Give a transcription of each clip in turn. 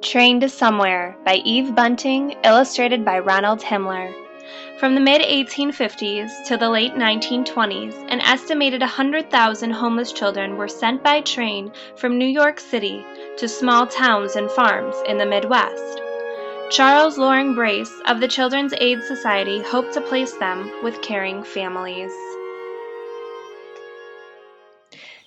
Train to Somewhere by Eve Bunting, illustrated by Ronald Himmler. From the mid-1850s to the late 1920s, an estimated 100,000 homeless children were sent by train from New York City to small towns and farms in the Midwest. Charles Loring Brace of the Children's Aid Society hoped to place them with caring families.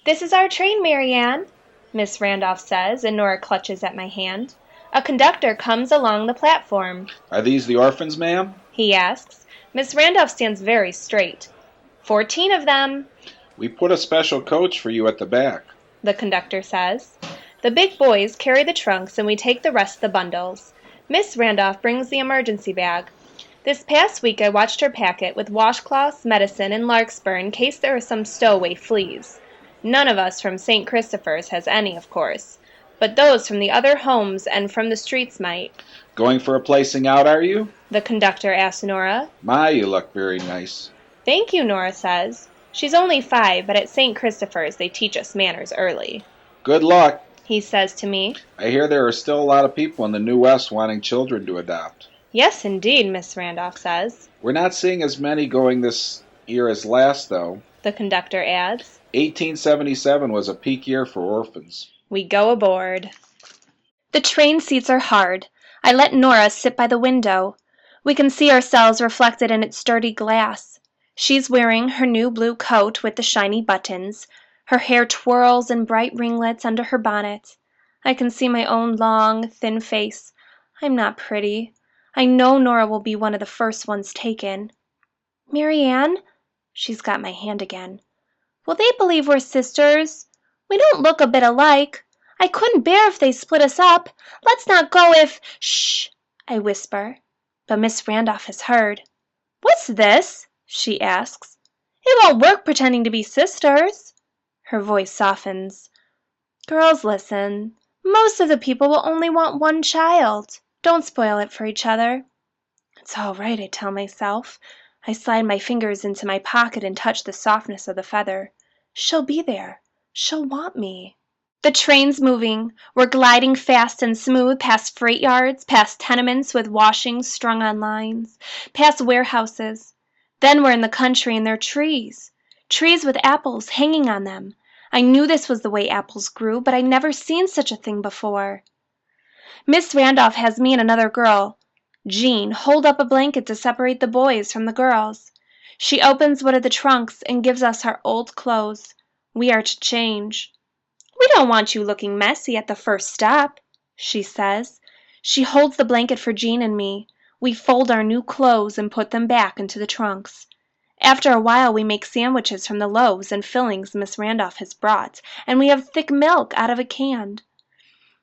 "This is our train, Marianne," Miss Randolph says, and Nora clutches at my hand. A conductor comes along the platform. "Are these the orphans, ma'am?" he asks. Miss Randolph stands very straight. 14 of them. "We put a special coach for you at the back," the conductor says. The big boys carry the trunks and we take the rest of the bundles. Miss Randolph brings the emergency bag. This past week I watched her pack it with washcloths, medicine, and larkspur in case there are some stowaway fleas. None of us from St. Christopher's has any, of course, but those from the other homes and from the streets might. "Going for a placing out, are you?" the conductor asks Nora. "My, you look very nice." "Thank you," Nora says. She's only 5, but at St. Christopher's they teach us manners early. "Good luck," he says to me. "I hear there are still a lot of people in the New West wanting children to adopt." "Yes, indeed," Miss Randolph says. "We're not seeing as many going this year as last, though." the conductor adds. 1877 was a peak year for orphans. We go aboard. The train seats are hard. I let Nora sit by the window. We can see ourselves reflected in its dirty glass. She's wearing her new blue coat with the shiny buttons. Her hair twirls in bright ringlets under her bonnet. I can see my own long, thin face. I'm not pretty. I know Nora will be one of the first ones taken. "Marianne?" She's got my hand again. "Will they believe we're sisters? We don't look a bit alike. I couldn't bear if they split us up. Let's not go if—" "Shh!" I whisper. But Miss Randolph has heard. "What's this?" she asks. "It won't work pretending to be sisters." Her voice softens. "Girls, listen. Most of the people will only want one child. Don't spoil it for each other." It's all right, I tell myself. I slide my fingers into my pocket and touch the softness of the feather. She'll be there. She'll want me. The train's moving. We're gliding fast and smooth past freight yards, past tenements with washings strung on lines, past warehouses. Then we're in the country and there are trees. Trees with apples hanging on them. I knew this was the way apples grew, but I'd never seen such a thing before. Miss Randolph has me and another girl. Jean, hold up a blanket to separate the boys from the girls. She opens one of the trunks and gives us our old clothes. We are to change. "We don't want you looking messy at the first step," she says. She holds the blanket for Jean and me. We fold our new clothes and put them back into the trunks. After a while we make sandwiches from the loaves and fillings Miss Randolph has brought, and we have thick milk out of a can.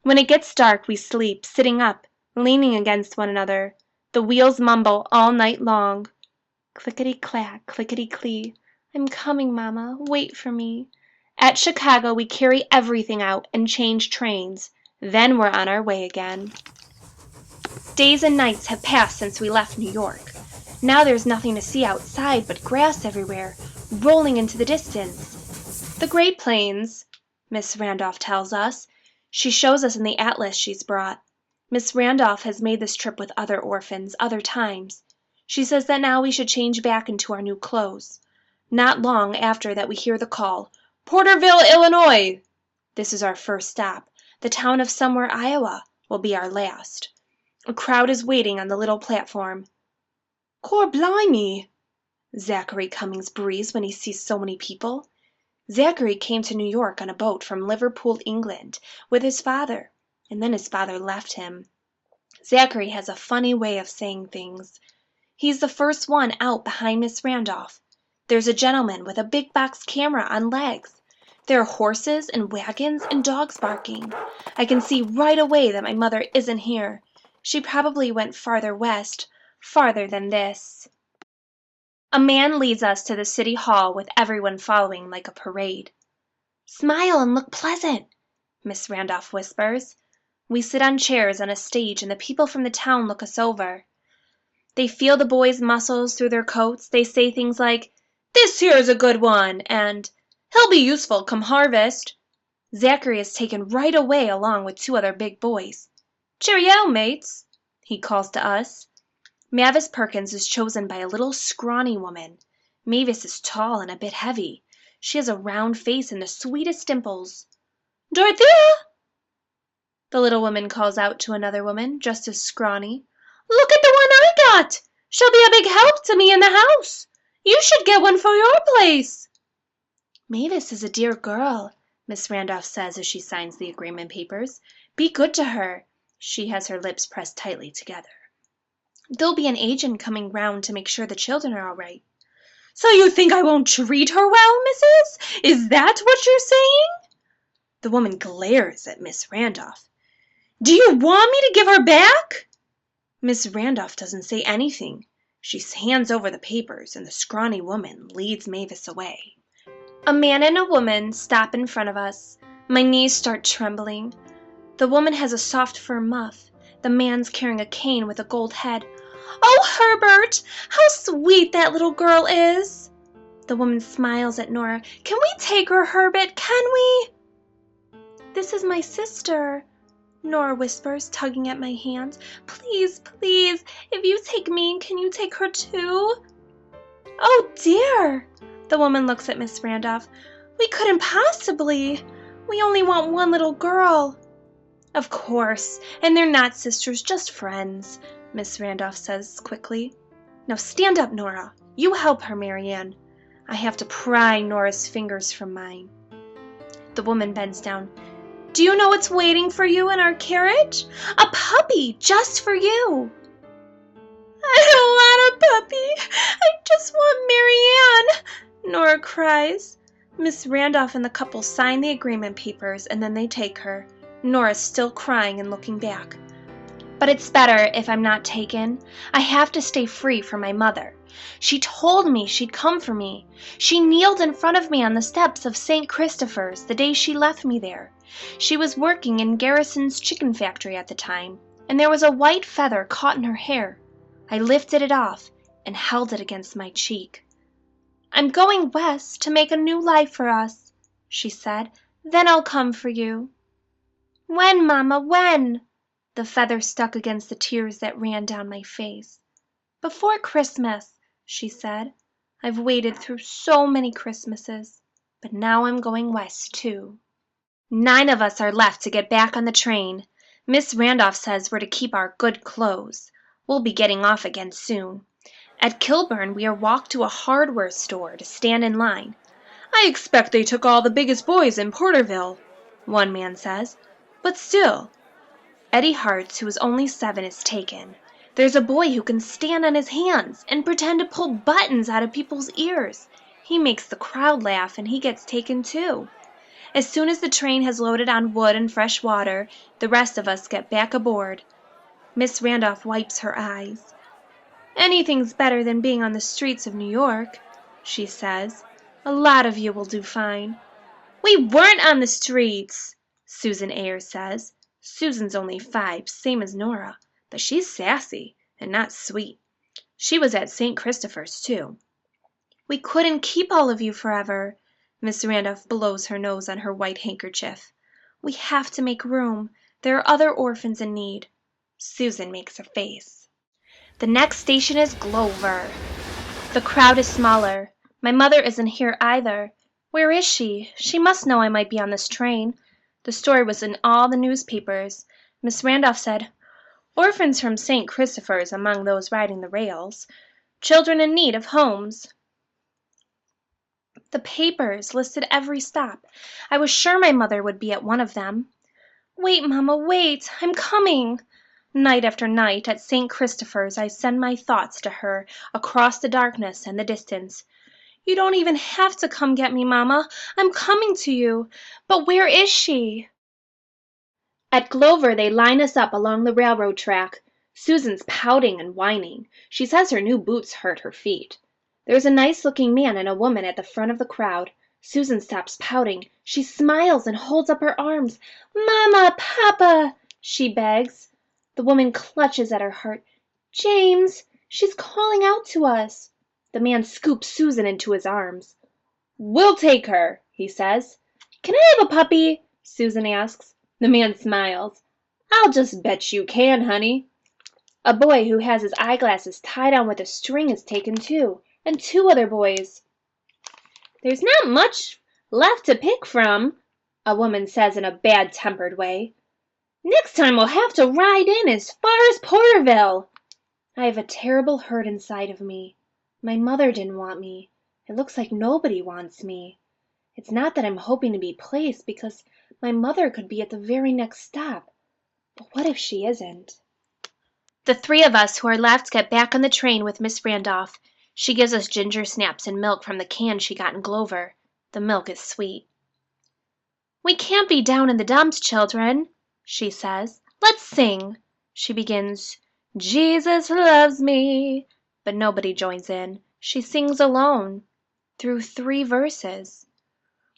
When it gets dark we sleep, sitting up, leaning against one another. The wheels mumble all night long. Clickety-clack, clickety-clee. "I'm coming, Mama. Wait for me." At Chicago we carry everything out and change trains. Then we're on our way again. Days and nights have passed since we left New York. Now there's nothing to see outside but grass everywhere, rolling into the distance. The Great Plains, Miss Randolph tells us. She shows us in the atlas she's brought. Miss Randolph has made this trip with other orphans, other times. She says that now we should change back into our new clothes. Not long after that we hear the call, "Porterville, Illinois!" This is our first stop. The town of Somewhere, Iowa, will be our last. A crowd is waiting on the little platform. "Cor blimey!" Zachary Cummings breathes when he sees so many people. Zachary came to New York on a boat from Liverpool, England, with his father, and then his father left him. Zachary has a funny way of saying things. He's the first one out behind Miss Randolph. There's a gentleman with a big box camera on legs. There are horses and wagons and dogs barking. I can see right away that my mother isn't here. She probably went farther west, farther than this. A man leads us to the city hall with everyone following like a parade. "Smile and look pleasant," Miss Randolph whispers. We sit on chairs on a stage and the people from the town look us over. They feel the boys' muscles through their coats. They say things like, "This here's a good one," and "He'll be useful come harvest." Zachary is taken right away along with 2 other big boys. "Cheerio, mates," he calls to us. Mavis Perkins is chosen by a little scrawny woman. Mavis is tall and a bit heavy. She has a round face and the sweetest dimples. "Dorothea!" the little woman calls out to another woman, just as scrawny. "Look at the one I got! She'll be a big help to me in the house. You should get one for your place." "Mavis is a dear girl," Miss Randolph says as she signs the agreement papers. "Be good to her." She has her lips pressed tightly together. "There'll be an agent coming round to make sure the children are all right." "So you think I won't treat her well, missus? Is that what you're saying?" The woman glares at Miss Randolph. "Do you want me to give her back?" Miss Randolph doesn't say anything. She hands over the papers, and the scrawny woman leads Mavis away. A man and a woman stop in front of us. My knees start trembling. The woman has a soft fur muff. The man's carrying a cane with a gold head. "Oh, Herbert, how sweet that little girl is!" The woman smiles at Nora. "Can we take her, Herbert? Can we?" "This is my sister," Nora whispers, tugging at my hand. "Please, please, if you take me, can you take her too?" "Oh, dear!" The woman looks at Miss Randolph. "We couldn't possibly. We only want one little girl." "Of course, and they're not sisters, just friends," Miss Randolph says quickly. "Now stand up, Nora. You help her, Marianne." I have to pry Nora's fingers from mine. The woman bends down. "Do you know what's waiting for you in our carriage? A puppy, just for you." "I don't want a puppy. I just want Marianne," Nora cries. Miss Randolph and the couple sign the agreement papers, and then they take her. Nora's still crying and looking back. "But it's better if I'm not taken. I have to stay free for my mother. She told me she'd come for me. She kneeled in front of me on the steps of St. Christopher's the day she left me there. She was working in Garrison's chicken factory at the time, and there was a white feather caught in her hair. I lifted it off and held it against my cheek. 'I'm going west to make a new life for us,' she said. 'Then I'll come for you.' 'When, Mama, when?' The feather stuck against the tears that ran down my face. 'Before Christmas,' she said. 'I've waited through so many Christmases, but now I'm going west too.' 9 of us are left to get back on the train. Miss Randolph says we're to keep our good clothes. We'll be getting off again soon. At Kilburn we are walked to a hardware store to stand in line. 'I expect they took all the biggest boys in Porterville,' one man says. 'But still.' Eddie Hartz, who is only 7, is taken. There's a boy who can stand on his hands and pretend to pull buttons out of people's ears. He makes the crowd laugh, and he gets taken too. As soon as the train has loaded on wood and fresh water, the rest of us get back aboard. Miss Randolph wipes her eyes. 'Anything's better than being on the streets of New York,' she says. 'A lot of you will do fine.' 'We weren't on the streets,' Susan Ayers says. Susan's only 5, same as Nora, but she's sassy and not sweet. She was at St. Christopher's too. 'We couldn't keep all of you forever.' Miss Randolph blows her nose on her white handkerchief. 'We have to make room. There are other orphans in need.' Susan makes a face. The next station is Glover. The crowd is smaller. My mother isn't here either. Where is she? She must know I might be on this train. The story was in all the newspapers. Miss Randolph said, 'Orphans from St. Christopher's among those riding the rails. Children in need of homes.' The papers listed every stop. I was sure my mother would be at one of them. 'Wait, Mama, wait! I'm coming!' Night after night at St. Christopher's I send my thoughts to her across the darkness and the distance. 'You don't even have to come get me, Mama. I'm coming to you. But where is she?' At Glover they line us up along the railroad track. Susan's pouting and whining. She says her new boots hurt her feet. There's a nice-looking man and a woman at the front of the crowd. Susan stops pouting. She smiles and holds up her arms. 'Mama, Papa!' she begs. The woman clutches at her heart. 'James, she's calling out to us.' The man scoops Susan into his arms. 'We'll take her,' he says. 'Can I have a puppy?' Susan asks. The man smiles. I'll just bet you can, honey. A boy who has his eyeglasses tied on with a string is taken too, and 2 other boys. There's not much left to pick from, a woman says in a bad-tempered way. Next time we'll have to ride in as far as Porterville. I have a terrible hurt inside of me. My mother didn't want me. It looks like nobody wants me. It's not that I'm hoping to be placed, because my mother could be at the very next stop. But what if she isn't? The 3 of us who are left get back on the train with Miss Randolph. She gives us ginger snaps and milk from the can she got in Glover. The milk is sweet. We can't be down in the dumps, children, she says. Let's sing. She begins, Jesus loves me. But nobody joins in. She sings alone, through 3 verses.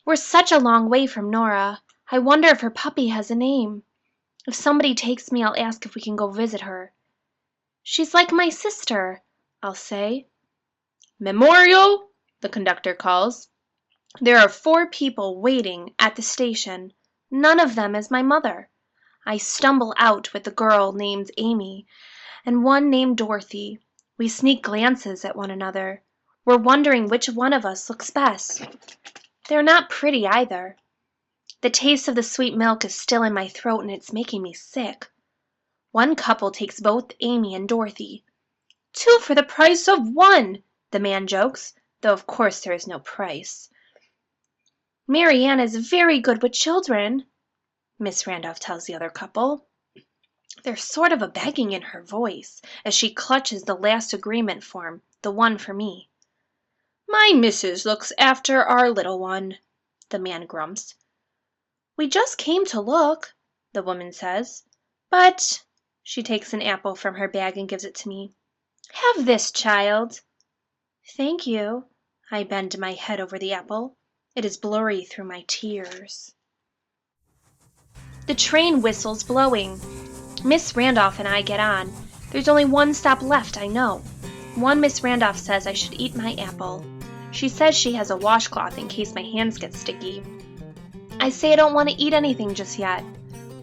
We're such a long way from Nora. I wonder if her puppy has a name. If somebody takes me, I'll ask if we can go visit her. She's like my sister, I'll say. Memorial, the conductor calls. There are 4 people waiting at the station. None of them is my mother. I stumble out with a girl named Amy and one named Dorothy. We sneak glances at one another. We're wondering which one of us looks best. They're not pretty either. The taste of the sweet milk is still in my throat and it's making me sick. One couple takes both Amy and Dorothy. 2 for the price of 1, the man jokes, though of course there is no price. Mary Ann is very good with children, Miss Randolph tells the other couple. There's sort of a begging in her voice as she clutches the last agreement form, the one for me. My missus looks after our little one, the man grumps. We just came to look, the woman says. But, she takes an apple from her bag and gives it to me. Have this, child. Thank you. I bend my head over the apple. It is blurry through my tears. The train whistles blowing. Miss Randolph and I get on. There's only 1 stop left, I know. One Miss Randolph says I should eat my apple. She says she has a washcloth in case my hands get sticky. I say I don't want to eat anything just yet.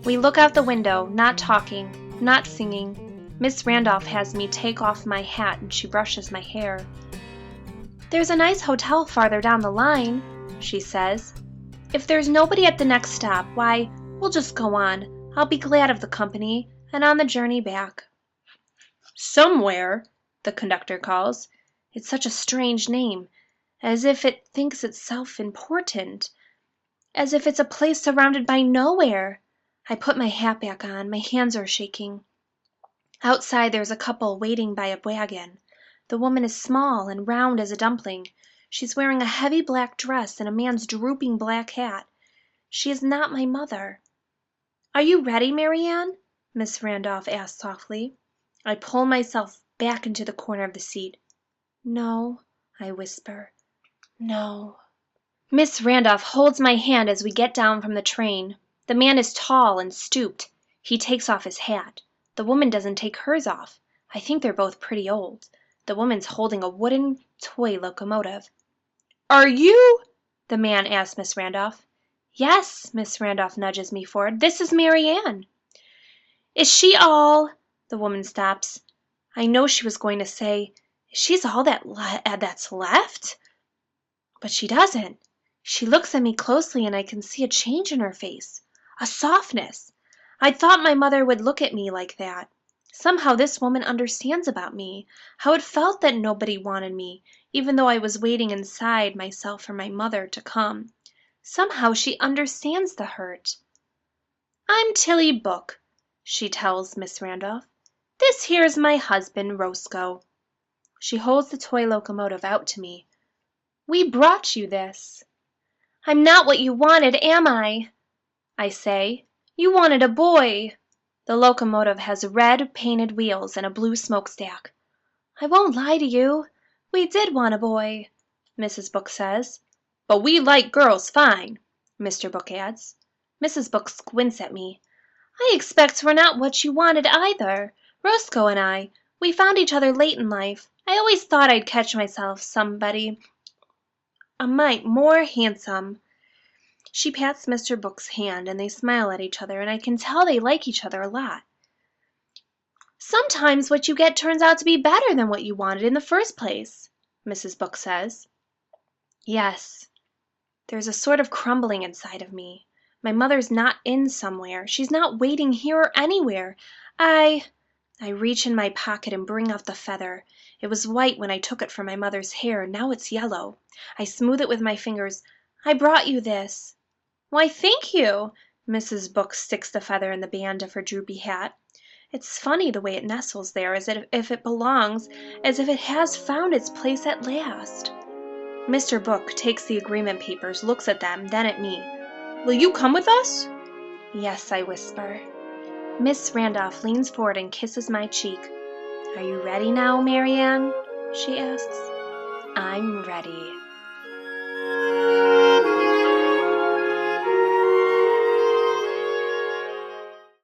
We look out the window, not talking, not singing. Miss Randolph has me take off my hat and she brushes my hair. There's a nice hotel farther down the line, she says. If there's nobody at the next stop, why, we'll just go on. I'll be glad of the company, and on the journey back. Somewhere, the conductor calls. It's such a strange name, as if it thinks itself important, as if it's a place surrounded by nowhere. I put my hat back on. My hands are shaking. Outside there's a couple waiting by a wagon. The woman is small and round as a dumpling. She's wearing a heavy black dress and a man's drooping black hat. She is not my mother. Are you ready, Mary Ann? Miss Randolph asks softly. I pull myself back into the corner of the seat. No, I whisper. No. Miss Randolph holds my hand as we get down from the train. The man is tall and stooped. He takes off his hat. The woman doesn't take hers off. I think they're both pretty old. The woman's holding a wooden toy locomotive. Are you? The man asks Miss Randolph. Yes, Miss Randolph nudges me forward. This is Mary Ann. Is she all? The woman stops. I know she was going to say, she's all that's left? But she doesn't. She looks at me closely and I can see a change in her face, a softness. I thought my mother would look at me like that. Somehow this woman understands about me, how it felt that nobody wanted me, even though I was waiting inside myself for my mother to come. Somehow she understands the hurt. I'm Tilly Book, she tells Miss Randolph. This here's my husband, Roscoe. She holds the toy locomotive out to me. We brought you this. I'm not what you wanted, am I? I say. You wanted a boy. The locomotive has red painted wheels and a blue smokestack. I won't lie to you. We did want a boy, Mrs. Book says. But we like girls fine, Mr. Book adds. Mrs. Book squints at me. I expect we're not what you wanted either. Roscoe and I, we found each other late in life. I always thought I'd catch myself somebody a mite more handsome. She pats Mr. Book's hand, and they smile at each other, and I can tell they like each other a lot. Sometimes what you get turns out to be better than what you wanted in the first place, Mrs. Book says. Yes. There's a sort of crumbling inside of me. My mother's not in somewhere. She's not waiting here or anywhere. I reach in my pocket and bring out the feather. It was white when I took it from my mother's hair. Now it's yellow. I smooth it with my fingers. I brought you this. Why, thank you. Mrs. Book sticks the feather in the band of her droopy hat. It's funny the way it nestles there, as if it belongs, as if it has found its place at last. Mr. Book takes the agreement papers, looks at them, then at me. Will you come with us? Yes, I whisper. Miss Randolph leans forward and kisses my cheek. Are you ready now, Marianne? She asks. I'm ready.